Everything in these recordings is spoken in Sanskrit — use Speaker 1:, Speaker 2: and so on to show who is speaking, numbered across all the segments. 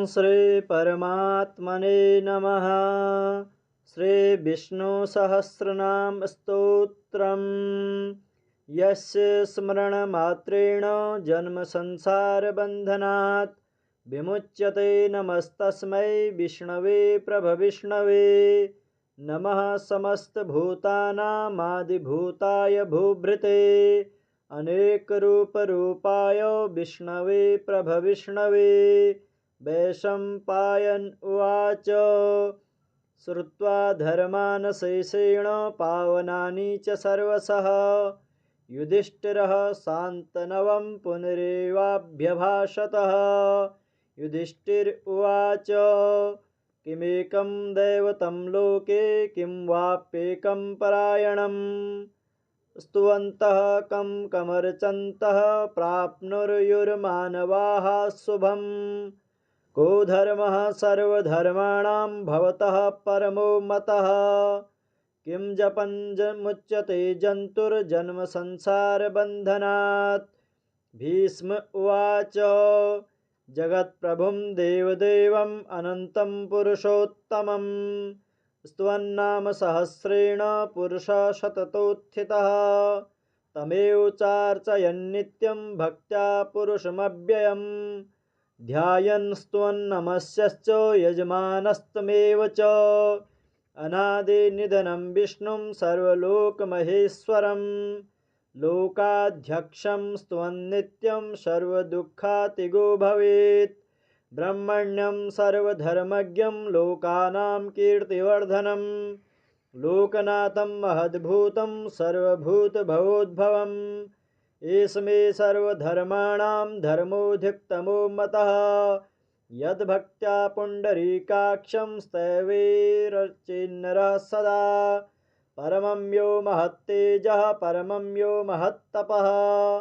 Speaker 1: श्री परमात्मने नमः। श्री विष्णु सहस्रनाम स्तोत्रम्। यस्य स्मरणमात्रेण जन्म संसार बन्धनात् विमुच्यते। नमस्तस्मै विष्णवे प्रभविष्णवे। नमः समस्तभूतानामादिभूताय भूभृते अनेकरूपरूपाय विष्णवे प्रभविष्णवे। वैशम्पायन उवाच श्रुत्वा धर्मान् शेषेण पावनानि च सर्वशः युधिष्ठिरः शान्तनवं पुनरेवाभ्यभाषतः। युधिष्ठिर उवाच किमेकं दैवतं लोके किं वाप्येकं परायणम् स्तुवन्तः कं कमर्चन्तः प्राप्नुर्युर्मानवाः शुभम्। को धर्मः सर्वधर्माणां भवतः परमो मतः किं जपञ्जमुच्यते जन्तुर्जन्म संसारबन्धनात्। भीष्म उवाच जगत्प्रभुं देवदेवम् अनन्तं पुरुषोत्तमम् स्तुवन्नाम सहस्रेण पुरुषः शततोत्थितः तमेव चार्चयन्नित्यं भक्त्या पुरुषमव्ययम्। ध्यायन् स्तुवन्नमस्यश्च यजमानस्तमेव च अनादिनिधनं विष्णुं सर्वलोकमहेश्वरं लोकाध्यक्षं स्तुवन्नित्यं सर्वदुःखातिगो भवेत्। ब्रह्मण्यं सर्वधर्मज्ञं लोकानां कीर्तिवर्धनं लोकनाथं महद्भूतं सर्वभूतभवोद्भवम्। एष मे सर्वधर्माणां धर्मोऽधिकतमो मतः यद्भक्त्या पुण्डरीकाक्षं स्तवैरर्चेन्नरः सदा। परमं यो महत्तेजः परमं यो महत्तपः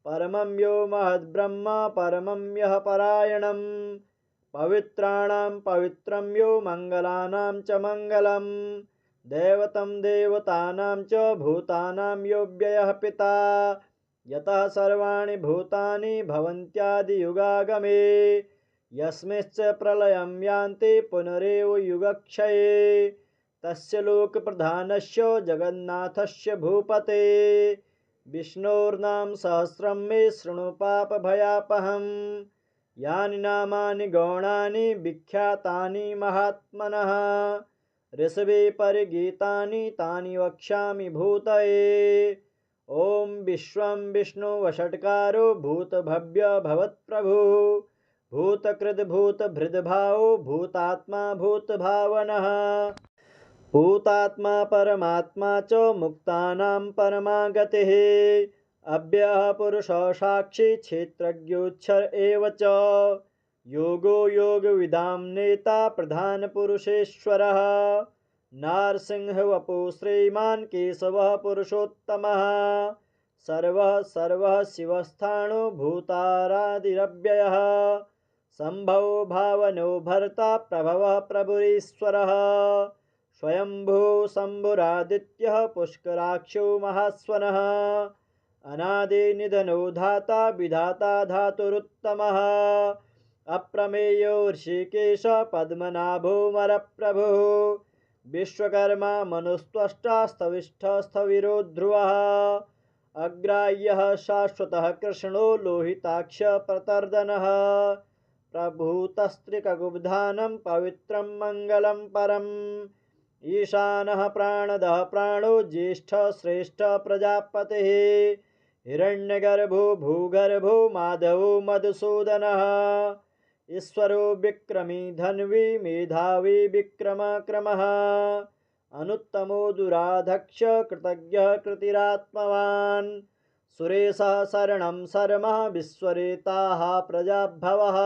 Speaker 1: परमं यो महद्ब्रह्म परमं यः परायणम्। पवित्राणां पवित्रं यो मङ्गलानां च मङ्गलम् दैवतं देवतानां च भूतानां यो व्ययः पिता यतः सर्वाणि भूतानि भवन्त्यादियुगागमे। यस्मिंश्च प्रलयं यान्ति पुनरेव युगक्षये तस्य लोकप्रधानस्य जगन्नाथस्य भूपते। विष्णोर्नाम सहस्रं मे शृणु पापभयापहम् यानि नामानि गौणानि विख्यातानि महात्मनः ऋषभे परिगीतानि तानि वक्ष्यामि भूतये। ॐ विश्वं विष्णुवषट्कारो भूतभव्य भवत्प्रभुः भूतकृद् भूतभृद्भावो भूतात्मा भूतभावनः भूतात्मा परमात्मा च मुक्तानां परमा गतिः। अव्ययः पुरुषः साक्षी क्षेत्रज्ञोऽक्षर एव च योगो योगविदां नेता प्रधानपुरुषेश्वरः। नारसिंहवपुः श्रीमान् केशवः पुरुषोत्तमः सर्वः सर्वः शिवस्थाणो भूतारादिरव्ययः सम्भवो भावनो भर्ता प्रभवः प्रभुरीश्वरः। स्वयंभू शम्भुरादित्यः पुष्कराक्षो महास्वनः अनादिनिधनो धाता विधाता धातुरुत्तमः। अप्रमेयो ऋषिकेश पद्मनाभो मरप्रभुः विश्वकर्मा मनुस्त्वष्टा स्थविष्ठः स्थविरो ध्रुवः। अग्राह्यः शाश्वतः कृष्णो लोहिताक्ष प्रतर्दनः प्रभूतस्त्रिकगुब्धानं पवित्रं मङ्गलं परम्। ईशानः प्राणदः प्राणो ज्येष्ठः श्रेष्ठः प्रजापतिः हिरण्यगर्भो भूगर्भो माधवो मधुसूदनः। ईश्वरो विक्रमी धन्वी मेधावी विक्रमक्रमः अनुत्तमो दुराधक्ष कृतज्ञः कृतिरात्मवान्। सुरेशः शरणं शर्मः विश्वरेताः प्रजाभवः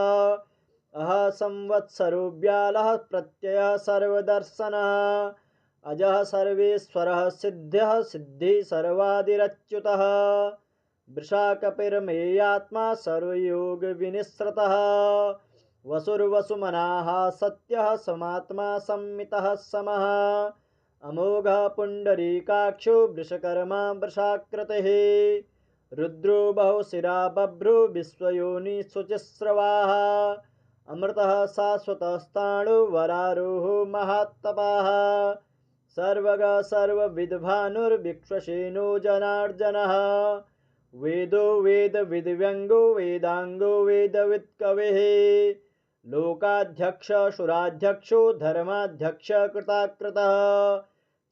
Speaker 1: अह संवत्सरो व्यालः प्रत्ययः सर्वदर्शनः अजः सर्वेश्वरः सिद्ध्यः सिद्धि सर्वादिरच्युतः। वृषाकपिर्मेयात्मा सर्वयोगविनिःसृतः वसुर्वसुमनाः सत्यः समात्मा संमितः समः। अमोघः पुण्डरीकाक्षो वृषकर्मा वृषाकृतिः रुद्रो बहुशिरा बभ्रो विश्वयोनि शुचिस्रवाः अमृतः शाश्वतस्ताणु वरारोहो महात्तपाः सर्वगः सर्वविद्भानुर्विश्वसेनो जनार्दनः वेदो वेदविद्व्यङ्गो वेदाङ्गो वेदवित्कविः लोकाध्यक्ष सुराध्यक्षो धर्माध्यक्ष कृताकृतः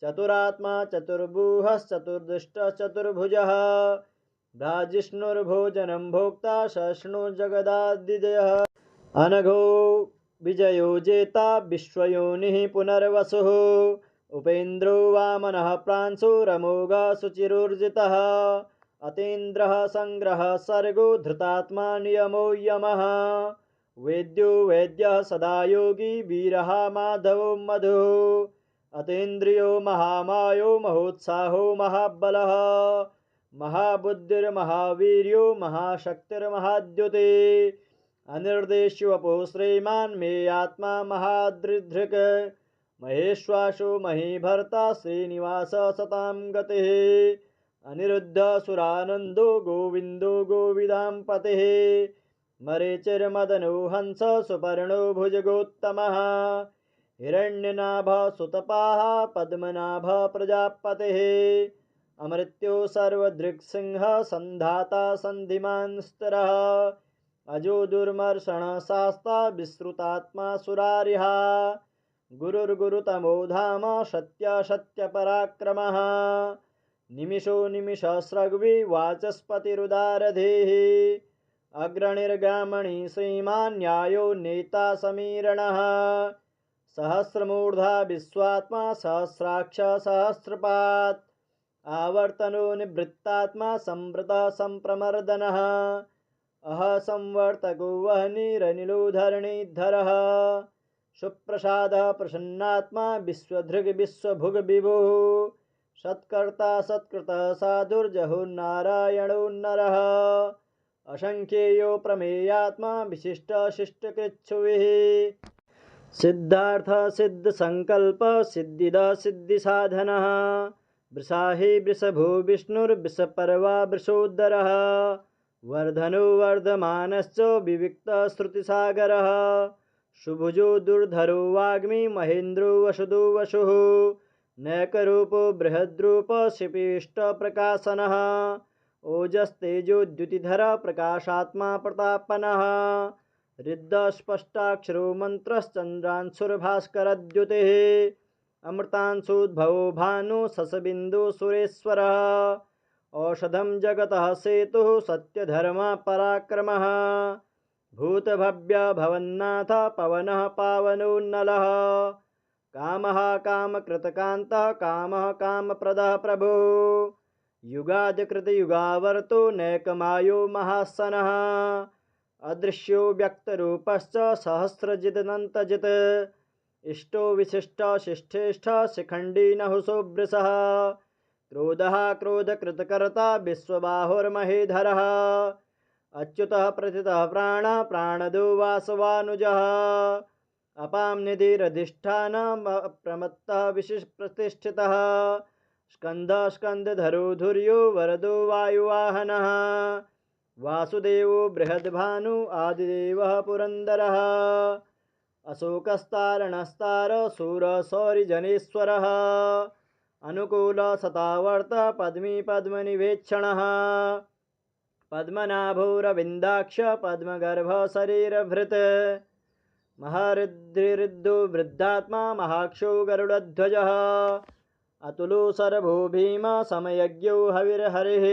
Speaker 1: चतुरात्मा चतुर्भुजः चतुर्भुजः भ्राजिष्णुर्भोजनं भोक्ता सहिष्णु जगदादिजयः अनघो विजयो जेता विश्वयोनिः पुनर्वसुः उपेन्द्रो वामनः प्रांशुरमोघः शुचिरुर्जितः अतीन्द्रः संग्रहः सर्गो धृतात्मा नियमो यमः वेद्यो वैद्यः सदा योगी वीरः माधवो मधुः अतीन्द्रियो महामायो महोत्साहो महाबलः महाबुद्धिर्महावीर्यो महाशक्तिर्महाद्युतिः अनिर्देश्योऽपो श्रीमान् मे आत्मा महादृधृक् महेश्वासो महीभर्ता श्रीनिवास सतां गतिः अनिरुद्धसुरानन्दो गोविन्दो गोविदां पतिः मरीचिर्मदनो हंस सुपर्णो भुजगोत्तमः हिरण्यनाभः सुतपाः पद्मनाभः प्रजापतिः अमृत्यो सर्वदृक्सिंहः सन्धाता सन्धिमान् स्थिरः अजो दुर्मर्षणः शास्ता विश्रुतात्मा सुरारिः गुरुर्गुरुतमो धाम सत्यपराक्रमः निमिषो निमिषस्रग्वी वाचस्पतिरुदारधीः अग्रणिर्गामणि श्रीमान् न्यायो नेता समीरणः सहस्रमूर्धा विश्वात्मा सहस्राक्ष सहस्रपात् आवर्तनो निवृत्तात्मा संवृतः संप्रमर्दनः संवर्तको वह्निरनिलो धरणीधरः सुप्रसादः प्रसन्नात्मा विश्वधृग् विश्वभुग् विभुः सत्कर्ता सत्कृतः साधुर्जहुर्नारायणो नरः असंख्येयो प्रमेयात्मा विशिष्ट शिष्टकृच्छुभिः सिद्धार्थ सिद्ध संकल्प सिद्धिद सिद्धिसाधनः वृषाहि वृषभो विष्णुर्वृषपर्वा वृषोदरः वर्धनो वर्धमानश्च विविक्तश्रुतिसागरः सुभुजो दुर्धरो वाग्मी महेन्द्रो वसुदो वसुः नैकरूपो बृहद्रूप शिपिष्टप्रकाशनः ओजस्तेजोद्युतिधर प्रकाशात्मा प्रतापनः रिद्धस्पष्टाक्षरो मन्त्रश्चन्द्रांशुर्भास्करद्युतिः अमृतांशोद्भवो भानु शशबिन्दु सुरेश्वरः औषधं जगतः सेतुः सत्यधर्मः पराक्रमः भूतभव्य भवन्नाथ पवनः पावनो नलः कामः कामकृतकान्तः कामः कामप्रदः प्रभुः युगादिकृतयुगावर्तो नैकमायो महासनः अदृश्यो व्यक्तरूपश्च सहस्रजिदनन्तजित् इष्टो विशिष्ट शिष्ठेष्ठ शिखण्डी नहुषो वृषः क्रोधः क्रोधकृतकर्ता विश्वबाहुर्महीधरः अच्युतः प्रथितः प्राणः प्राणदो वासवानुजः अपां निधिरधिष्ठानः प्रमत्तः विशिष्टप्रतिष्ठितः स्कन्दधरो धुर्यो वरदो वायुवाहनः वासुदेवो बृहद्भानु आदिदेवः पुरन्दरः अशोकस्तारणस्तार शूरशौरिजनेश्वरः अनुकूलसतावर्त पद्मी पद्मनिवेक्षणः पद्मनाभोरविन्दाक्ष पद्मगर्भ शरीरभृत् महारुद्रिरुद्धो वृद्धात्मा महाक्षो गरुडध्वजः अतुलो सर्वो भीम समयज्ञो हविर्हरिः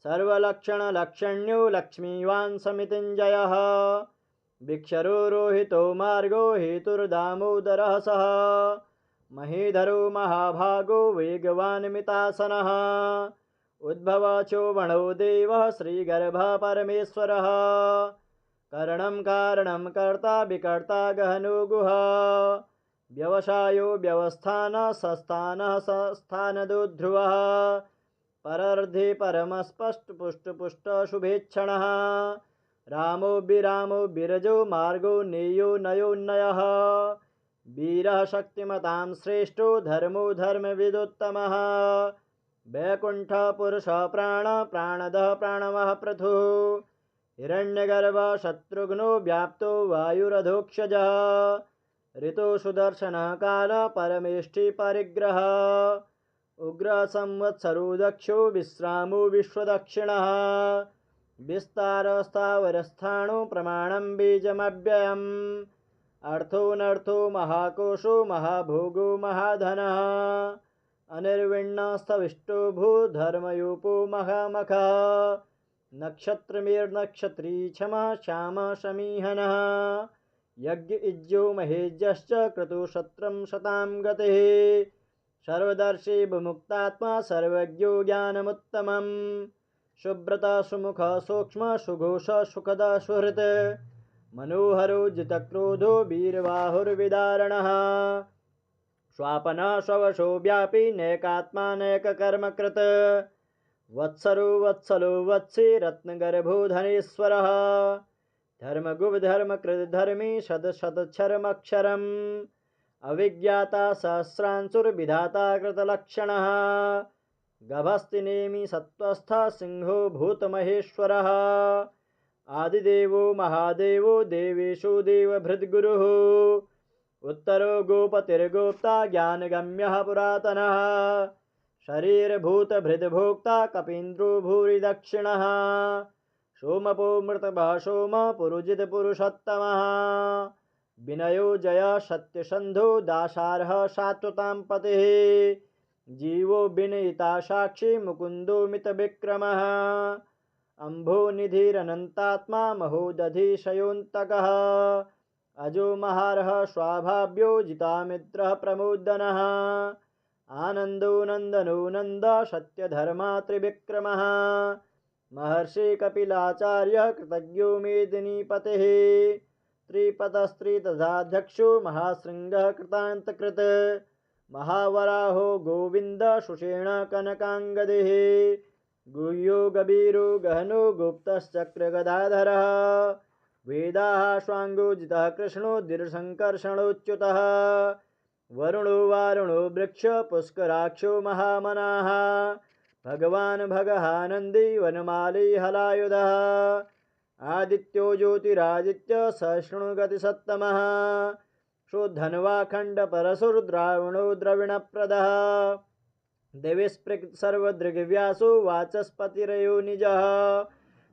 Speaker 1: सर्वलक्षणलक्षण्यो लक्ष्मीवान् समितिञ्जयः भिक्षरो रोहितो मार्गो हेतुर्दामोदरः सः महीधरो महाभागो वेगवान् मितासनः उद्भवचोबणो देवः श्रीगर्भः परमेश्वरः करणं कारणं कर्ता विकर्ता गहनो गुहा व्यवसायो व्यवस्थानः सस्थानः सस्थानदो ध्रुवः परर्धे परमस्पष्टपुष्टपुष्ट शुभेच्छणः रामो विरामो विरजो मार्गो नेयो नयोन्नयः वीरः शक्तिमतां श्रेष्ठो धर्मो धर्मविदुत्तमः वैकुण्ठः पुरुषः प्राणदः प्राणवः पृथुः हिरण्यगर्भ शत्रुघ्नो व्याप्तो वायुरधोक्षजः ऋतो सुदर्शनः काल परमेष्टि परिग्रह उग्र संवत्सरो दक्षो विश्रामो विश्वदक्षिणः विस्तारस्थावरस्थाणो प्रमाणं बीजमव्ययम् अर्थोऽनर्थो महाकोशो महाभोगो महाधनः अनिर्विण्णस्तविष्टो भूधर्मयूपो महामखः नक्षत्रमेर्नक्षत्री क्षमा श्याम शमीहनः यज्ञ इज्यो महेज्यश्च क्रतुशत्रं शतां गतिः सर्वदर्शी विमुक्तात्मा सर्वज्ञो ज्ञानमुत्तमम् शुभ्रता सुमुख सूक्ष्म सुघोष सुखद सुहृत् मनोहरो जितक्रोधो वीरबाहुर्विदारणः स्वापनः स्ववशो व्यापी नैकात्मानैककर्मकृत् वत्सरो वत्सलो वत्सी रत्नगर्भो धनेश्वरः धर्मगुप्धर्मकृद्धर्मी शतशतक्षरमक्षरम् अविज्ञाता सहस्रांशुर्विधाता कृतलक्षणः गभस्तिनेमि सत्त्वस्थः सिंहो भूतमहेश्वरः आदिदेवो महादेवो देवेषु देवभृद्गुरुः उत्तरो गोपतिर्गोप्ता ज्ञानगम्यः पुरातनः शरीरभूतभृद्भोक्ता कपीन्द्रो भूरि दक्षिणः सोमपो मृतभः सोम पुरुजितपुरुषोत्तमः विनयो जय सत्यसन्धो दासारः सात्वतां पतिः जीवो विनयिता साक्षी मुकुन्दो मितविक्रमः अम्भो निधिरनन्तात्मा महोदधिशयोऽन्तकः अजो महारः स्वाभाव्यो जितामित्रः प्रमोदनः आनन्दो नन्दनो नन्द सत्यधर्मा त्रिविक्रमः महर्षि कपिलाचार्य कृतज्ञो मेदिनीपतिः त्रिपदस्त्रितथाध्यक्षो महाशृङ्गः कृतान्तकृत् महावराहो गोविन्द सुषेण कनकाङ्गदिः गुह्यो गभीरो गहनो गुप्तश्चक्रगदाधरः वेदाः स्वाङ्गोजितः कृष्णो दीर्घसङ्कर्षणोच्युतः वरुणो वारुणो वृक्ष पुष्कराक्षो महामनाः भगवान् भगहानन्दी वनमाली हलायुधः आदित्यो ज्योतिरादित्य सहिष्णुगतिसत्तमः शोधन्वाखण्डपरशुर्द्रावणो द्रविणप्रदः देवीस्पृक् सर्वदृग्व्यासो वाचस्पतिरयो निजः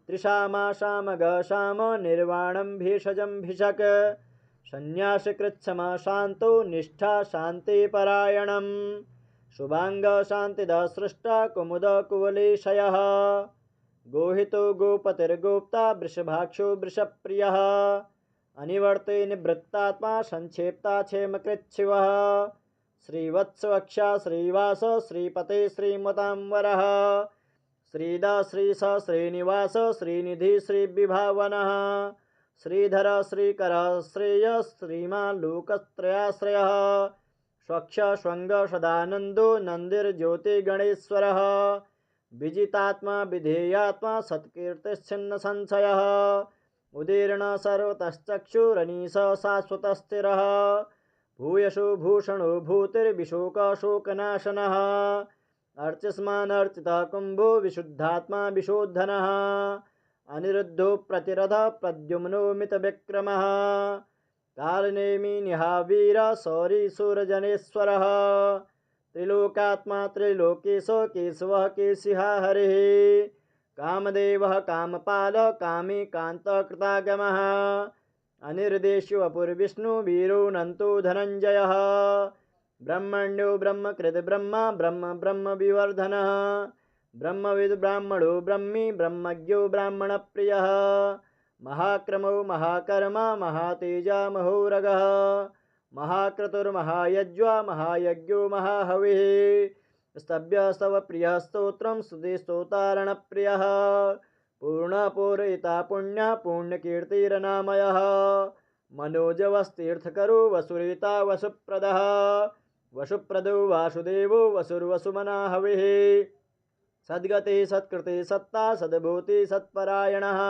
Speaker 1: त्रिशामाशामग शाम निर्वाणं भेषजं भिषक् सन्न्यासकृच्छम शान्तो निष्ठा शान्तिपरायणं शुभाङ्ग शान्तिदः सृष्टा कुमुद कुवलेशयः गोहितो गोपतिर्गोप्ता वृषभाक्षो वृषप्रियः अनिवर्ते निवृत्तात्मा संक्षेप्ता क्षेमकृच्छिवः श्रीवत्सवक्षा श्रीवास श्रीपते श्रीमतांवरः श्रीदा श्रीस श्रीनिवास श्रीनिधि श्रीविभावनः श्रीधर श्रीकर श्रेय श्रीमान् लोकत्रयाश्रयः स्वक्ष स्वङ्ग सदानन्दो नन्दिर्ज्योतिगणेश्वरः विजितात्मा विधेयात्मा सत्कीर्तिश्छिन्न संशयः उदीर्ण सर्वतश्चक्षुरनीश शाश्वतस्थिरः भूयशो भूषणो भूतिर्विशोकशोकनाशनः अर्चिष्मानर्चितः कुम्भो विशुद्धात्मा विशोधनः अनिरुद्धो प्रतिरथः प्रद्युम्नो मितविक्रमः कालनेमि निहावीर शौरी सूरजनेश्वरः त्रिलोकात्मा त्रिलोकेश केशवः केशिहा हरिः कामदेवः कामपालः कामी कान्तः कृतागमः अनिर्देश्यो अपुर्विष्णु वीरोऽनन्तो धनञ्जयः ब्रह्मण्यो ब्रह्मकृद् ब्रह्म ब्रह्म ब्रह्मविवर्धनः ब्रह्मविद् ब्राह्मणो ब्रह्मी ब्रह्मज्ञो ब्राह्मणप्रियः महाक्रमो महाकर्मा महातेजा महोरगः महाक्रतुर्महायज्वा महायज्ञो महाहविः स्तव्यस्तवप्रियः स्तोत्रं स्तुतिस्तोतारणप्रियः पूर्णपूरयिता पुण्य पुण्यकीर्तिरनामयः मनोजवस्तीर्थकरो वसुरेता वसुप्रदः वसुप्रदो वासुदेवो वसुर्वसुमना हविः सद्गते सत्कृते सत्ता सद्भूति सत्परायणः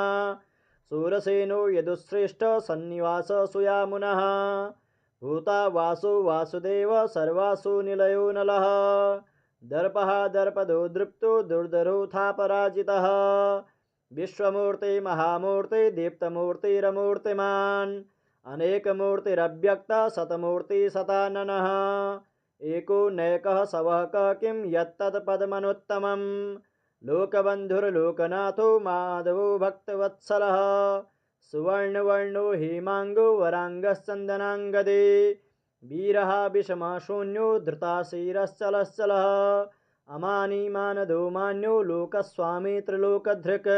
Speaker 1: सूरसेनो यदुश्रेष्ठ सन्निवास सुयामुनः भूता वासो वासुदेव सर्वासु निलयो नलः दर्पः दर्पदो दृप्तो दुर्धरोऽथा पराजितः विश्वमूर्ति महामूर्ति दीप्तमूर्तिरमूर्तिमान् अनेकमूर्तिरव्यक्त शतमूर्ति शताननः एको नैकः सवः क किं यत्तत्पदमनुत्तमम् लोकबन्धुर्लोकनाथो माधवो भक्तवत्सलः सुवर्णवर्णो हेमाङ्गो वराङ्गश्चन्दनाङ्गदे वीरः विषमः शून्यो धृताशीरश्चलश्चलः अमानी मानदो मान्यो लोकस्वामी त्रिलोकधृक्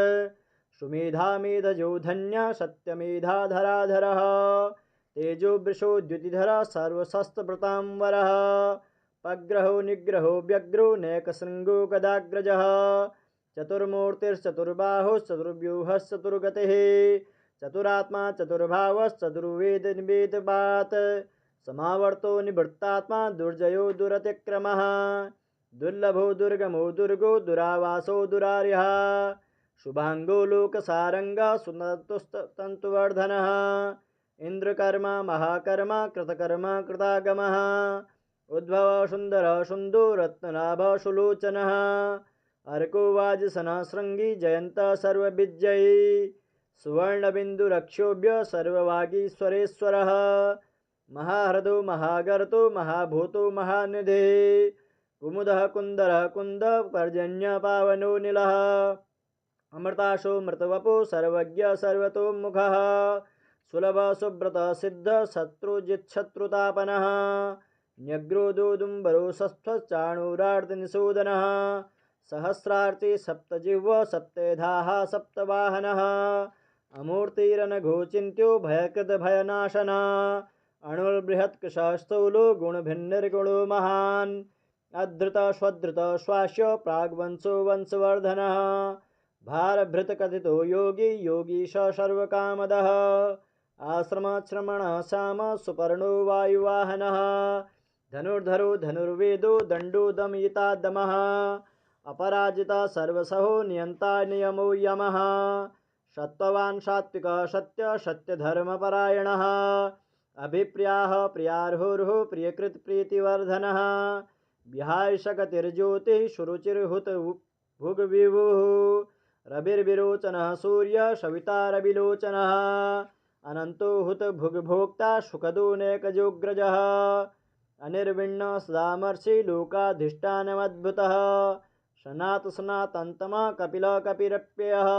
Speaker 1: सुमेधामेधजो धन्यः सत्यमेधाधराधरः तेजो वृषो द्युतिधरः सर्वशस्त्रभृतांवरः पग्रहो निग्रहो व्यग्रो नैकशृङ्गो गदाग्रजः चतुर्मूर्तिश्चतुर्बाहुश्चतुर्व्यूहश्चतुर्गतिः चतुरात्मा चतुर्भावश्चतुर्वेदनिवेदपात् समावर्तो निवृत्तात्मा दुर्जयो दुरतिक्रमः दुर्लभो दुर्गमो दुर्गो दुरावासो दुरार्यः शुभांगो लोकसारंगा सुनतुस्तंतुवर्धनः इंद्रकर्मा महाकर्मा कृतकर्मा कृतागमः उद्भव सुंदर सुंदो रत्नलाभ सुलोचनः अर्को वाजसनः शृंगी जयंत सर्वविजयी सुवर्णबिंदुरक्षोभ्य सर्ववागीश्वरेश्वरः महाहृदो महागर्तो महाभूतो महानिधे कुमुदः कुन्दरः कुन्द पर्जन्य पावनो नीलः अमृताशो मृतवपो सर्वज्ञ सर्वतोमुखः सुलभ सुब्रत सिद्ध शत्रुजिच्छत्रुतापनः न्यग्रोदोदुम्बरो सस्त्वश्चाणूरार्तिनिषूदनः सहस्रार्ति सप्तजिह्व सप्तेधाः सप्तवाहनः अमूर्तिरनघोचिन्त्यो भयकृतभयनाशनः अणुर्बृहत्कृशस्थूलो गुणभिन्निर्गुणो महान् अधृत स्वधृत श्वास्य प्राग्वंशो वंशवर्धनः भारभृतकथितो योगी योगीश सर्वकामदः आश्रमश्रमणः श्याम सुपर्णो वायुवाहनः धनुर्धरो धनुर्वेदो दण्डो दमयिता दमः अपराजिता सर्वसहो नियन्ता नियमो यमः सत्त्ववान् सात्विकः सत्य सत्यधर्मपरायणः अभिप्रियाः प्रियार्हुर्हुः प्रियकृत प्रीतिवर्धनः विहायशकतिर्ज्योतिः सुरुचिर्हुत भुग्विभुः रविर्विरोचनः सूर्य सविता रविलोचनः अनंतो हुत भुग्भोक्ता सुखदोनेकजोग्रजः अनिर्विण्ण सदामर्षि लोकाधिष्ठानमद्भुतः सनातसनातन्तमः कपिल कपिरप्ययः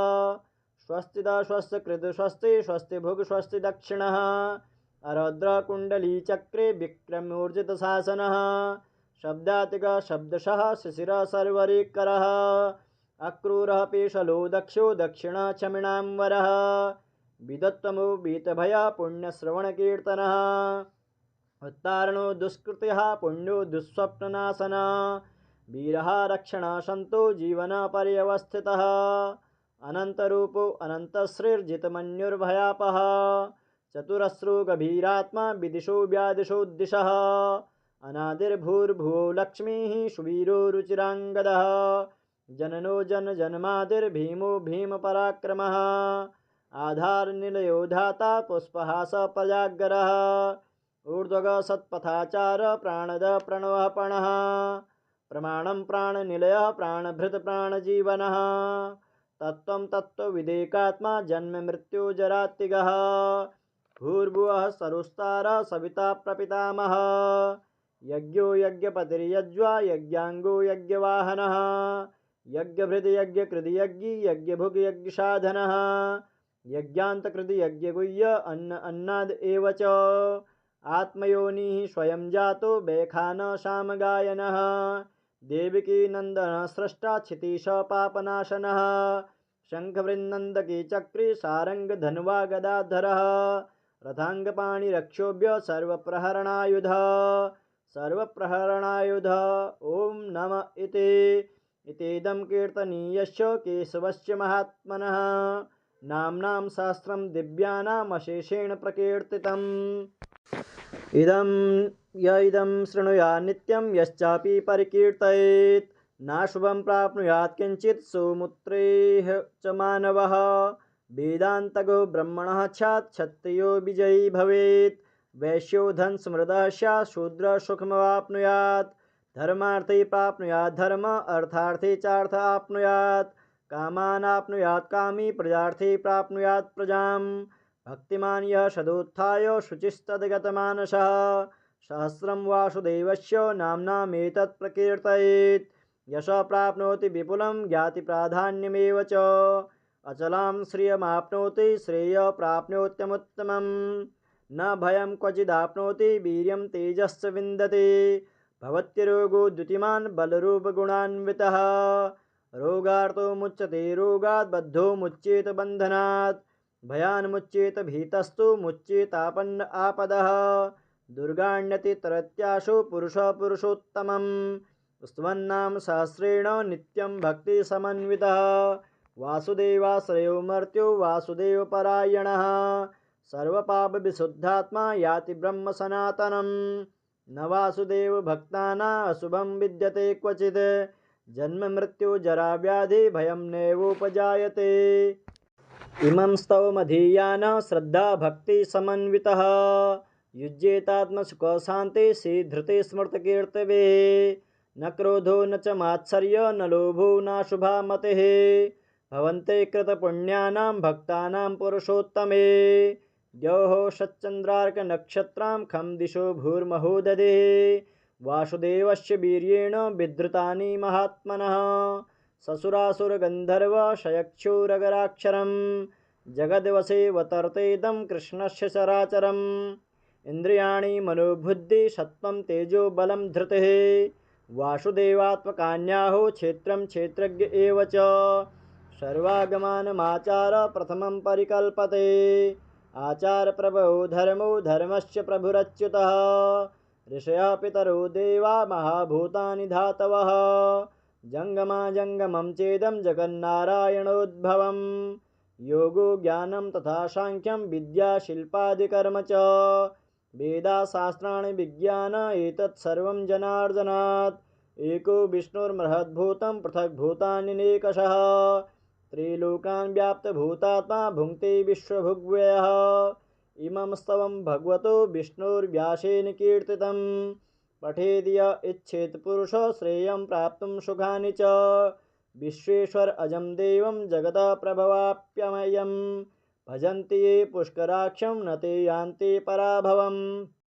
Speaker 1: स्वस्तिद स्वस्तिकृत स्वस्ति स्वस्ति भुग स्वस्ति दक्षिणः अरद्रकुण्डलीचक्रे विक्रमोर्जितशासनः शब्दातिक शब्दशः शिशिर सर्वरीकरः अक्रूरः पेशलो दक्षो दक्षिण चमिणाम्बरः विदत्तमो बीतभय पुण्यश्रवणकीर्तनः उत्तारणो दुष्कृतिः पुण्यो दुःस्वप्ननाशनः वीरः रक्षण सन्तो जीवन पर्यवस्थितः अनन्तरूपो अनन्तश्रीर्जितमन्युर्भयापः चतुरस्रो गभीरात्मा विदिशो व्यादिशोद्दिशः अनादिर्भूर्भुवो लक्ष्मीः सुवीरो रुचिराङ्गदः जननो जनजन्मादिर्भीमो भीमपराक्रमः आधारनिलयो धाता पुष्पहास पजागरः ऊर्ध्वग सत्पथाचार प्राणद प्रणवपणः प्रमाणं प्राणनिलयः प्राणभृत प्राणजीवनः तत्त्वं तत्त्वविदेकात्मा जन्म मृत्यु जरात्तिगः भूर्भुवः सरुस्तारः सविता प्रपितामहः यज्ञो यज्ञपतिर्यज्वा यज्ञाङ्गो यज्ञवाहनः यज्ञभृद् यज्ञकृदि यज्ञी यज्ञभुग् यज्ञसाधनः यज्ञान्तकृदि यज्ञगुह्य अन्नाद एव च आत्मयोनिः स्वयं जातो बैखान सामगायनः देवकी नन्दनः स्रष्टा क्षितीश पापनाशनः शङ्खवृन्नन्दकी चक्री सारङ्गधन्वा गदाधरः रथाङ्गपाणिरक्षोभ्य सर्वप्रहरणायुध ॐ नम इतेदं कीर्तनीयस्य केशवस्य महात्मनः नाम्नां सहस्रं दिव्यानामशेषेण प्रकीर्तितम् इदं शृणुयात् नित्यं यश्चापि परिकीर्तयेत् नाशुभं प्राप्नुयात् किंचित् सोमुत्रैः च मानवः वेदान्तगो ब्रह्मणः स्यात् क्षत्रियो विजयी भवेत् वैश्यो धन समृद्धः स्यात् शूद्र सुखमवाप्नुयात् धर्मार्थे प्राप्नुयात् धर्म अर्थार्थे चार्थ आप्नुयात् कामानाप्नुयात् कामी प्रजार्थी प्राप्नुयात् प्रजां भक्तिमान् यः सदुत्थाय शुचिस्तद्गतमानसः सहस्रं वासुदेवस्य नाम्नामेतत् प्रकीर्तयेत् यशः प्राप्नोति विपुलं ज्ञातिप्राधान्यमेव च अचलां श्रियमाप्नोति श्रेयः प्राप्नोत्यमुत्तमम् न भयं क्वचिदाप्नोति वीर्यं तेजश्च विन्दते भवत्यरोगो द्युतिमान् बलरूपगुणान्वितः रोगार्तो मुच्यते रोगात् बद्धो मुच्येत बन्धनात् भयान्मुच्येत भीतस्तु मुच्येतापन्न आपदः दुर्गाण्यति तरत्याशु पुरुषः पुरुषोत्तमं स्तवन्नाम सहस्रेण नित्यं भक्तिसमन्वितः वासुदेवाश्रयो मर्त्यो वासुदेवपरायणः सर्वपापविशुद्धात्मा याति ब्रह्म सनातनं न वासुदेव भक्तानाम् अशुभं विद्यते क्वचित् जन्म मृत्यु जरा व्याधि भयं नैवोपजायते इमं स्तवमधीयानः श्रद्धा भक्ति समन्वितः युज्येतात्मसुखशान्ते शीधृते स्मृतकीर्तवे न क्रोधो न च मात्सर्य न लोभो नाशुभा मतिः भवन्ते कृतपुण्यानां भक्तानां पुरुषोत्तमे द्यौः शच्चन्द्रार्कनक्षत्रां खं दिशो भूर्महो ददे वासुदेवस्य वीर्येण विधृतानि महात्मनः ससुरासुरगन्धर्व शयक्षुरगराक्षरं जगद्वशेऽवतर्तेदं कृष्णस्य चराचरम् इन्द्रियाणि मनोबुद्धि सत्त्वं तेजो बलं धृतिः वासुदेवात्मकान्याहो क्षेत्रं क्षेत्रज्ञ एव च सर्वागमानमाचार प्रथमं परिकल्पते आचारप्रभवो धर्मो धर्मस्य प्रभुरच्युतः ऋषयः पितरो देवा महाभूतानि धातवः जङ्गमं चेदं जगन्नारायणोद्भवं योगो ज्ञानं तथा साङ्ख्यं विद्या शिल्पादिकर्म च वेदाशास्त्राणि विज्ञान एतत् सर्वं जनार्दनात् एको विष्णुर्महद्भूतं पृथग्भूतान्यनेकशः त्रिलोकान् व्याप्तभूतात्मा भुङ्क्ते विश्वभुग्व्ययः इमं स्तवं भगवतो विष्णुर्व्यासेन कीर्तितं पठेद् य इच्छेत् पुरुषः श्रेयं प्राप्तुं सुखानि च विश्वेश्वर अजं देवं जगतः प्रभवाप्यमयं भजन्ति ये पुष्कराक्षं न ते यान्ति पराभवम्।